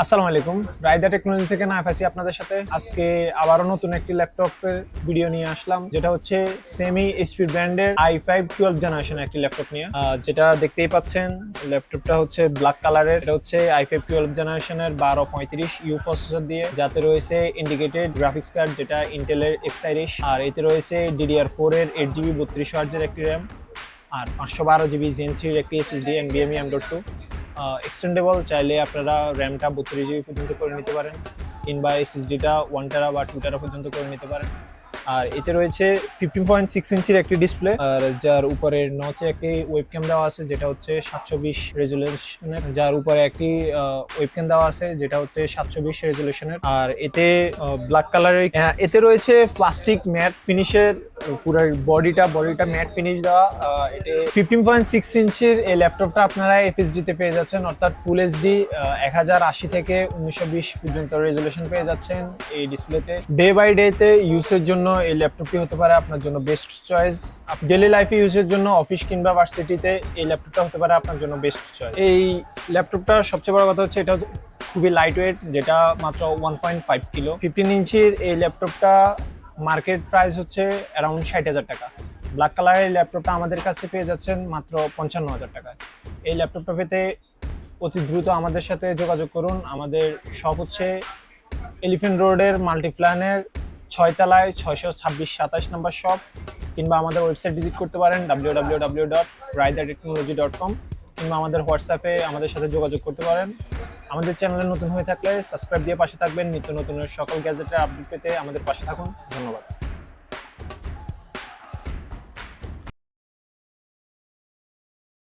আসসালামু আলাইকুম। রায়দা টেকনোলজি থেকে নাইফ আছি আপনাদের সাথে। আজকে আবারও নতুন একটি ল্যাপটপের ভিডিও নিয়ে আসলাম, যেটা হচ্ছে সেমি এইচপি ব্র্যান্ডের i5 12 জেনারেশন একটি ল্যাপটপ নিয়ে। যেটা দেখতেই পাচ্ছেন, ল্যাপটপটা হচ্ছে ব্ল্যাক কালারের। এটা হচ্ছে i5 12 জেনারেশনের 1235U প্রসেসর দিয়ে, যাতে রয়েছে ইন্ডিকেটেড গ্রাফিক্স কার্ড যেটা ইন্টেলের X-Iris, আর এতে রয়েছে DDR4 এর 8GB 3200 এর একটি র্যাম, আর 512GB Zen 3 এর একটি SSD NVMe M.2। এক্সটেন্ডেবল, চাইলে আপনারা র্যামটা 32GB পর্যন্ত করে নিতে পারেন, কিংবা এসএসডিটা 1 টেরা বা 2 টেরা পর্যন্ত করে নিতে পারেন। আর এতে রয়েছে 15.6 ইঞ্চির একটি ডিসপ্লে, আর যার উপরে নচে একটি ওয়েবক্যাম দেওয়া আছে যেটা হচ্ছে 720 রেজুলেশনের, যার উপরে একটি ওয়েবক্যাম দেওয়া আছে যেটা হচ্ছে 720 রেজুলেশনের। আর এতে ব্ল্যাক কালারের, এতে রয়েছে প্লাস্টিক ম্যাট ফিনিশের পুরো বডিটা ম্যাট ফিনিশ দেওয়া। এতে 15.6 ইঞ্চির এই ল্যাপটপটা আপনারা এফএসডি তে পেয়ে যাচ্ছেন, অর্থাৎ ফুল এইচডি 1080 থেকে 1920 পর্যন্ত রেজুলেশন পেয়ে যাচ্ছেন এই ডিসপ্লেতে। ডে বাই ডে তে ইউজের জন্য এই ল্যাপটপটি হতে পারে আপনার জন্য বেস্ট চয়েস। ডেইলি লাইফে ইউজের জন্য অফিস কিংবা ভার্সিটিতে এই ল্যাপটপটা হতে পারে আপনার জন্য বেস্ট চয়েস। এই ল্যাপটপটার সবচেয়ে বড় কথা হচ্ছে এটা খুবই লাইট ওয়েট, যেটা মাত্র 1.5 কিলো। 15 ইঞ্চির এই ল্যাপটপটা মার্কেট প্রাইস হচ্ছে অ্যারাউন্ড 60,000 টাকা। ব্ল্যাক কালারের ল্যাপটপটা আমাদের কাছে পেয়ে যাচ্ছেন মাত্র 55,000 টাকায়। এই ল্যাপটপটা পেতে অতি দ্রুত আমাদের সাথে যোগাযোগ করুন। আমাদের শপ হচ্ছে এলিফ্যান্ট রোডের মাল্টিপ্ল্যানের 6 তলায় 626-27 নম্বর শপ, কিংবা আমাদের ওয়েবসাইট ভিজিট করতে পারেন www.raidatechnology.com, কিংবা আমাদের হোয়াটসঅ্যাপে আমাদের সাথে যোগাযোগ করতে পারেন। আমাদের চ্যানেলে নতুন হয়ে থাকলে সাবস্ক্রাইব দিয়ে পাশে থাকবেন। নিত্য নতুন সকল গ্যাজেটের আপডেট পেতে আমাদের পাশে থাকুন। ধন্যবাদ।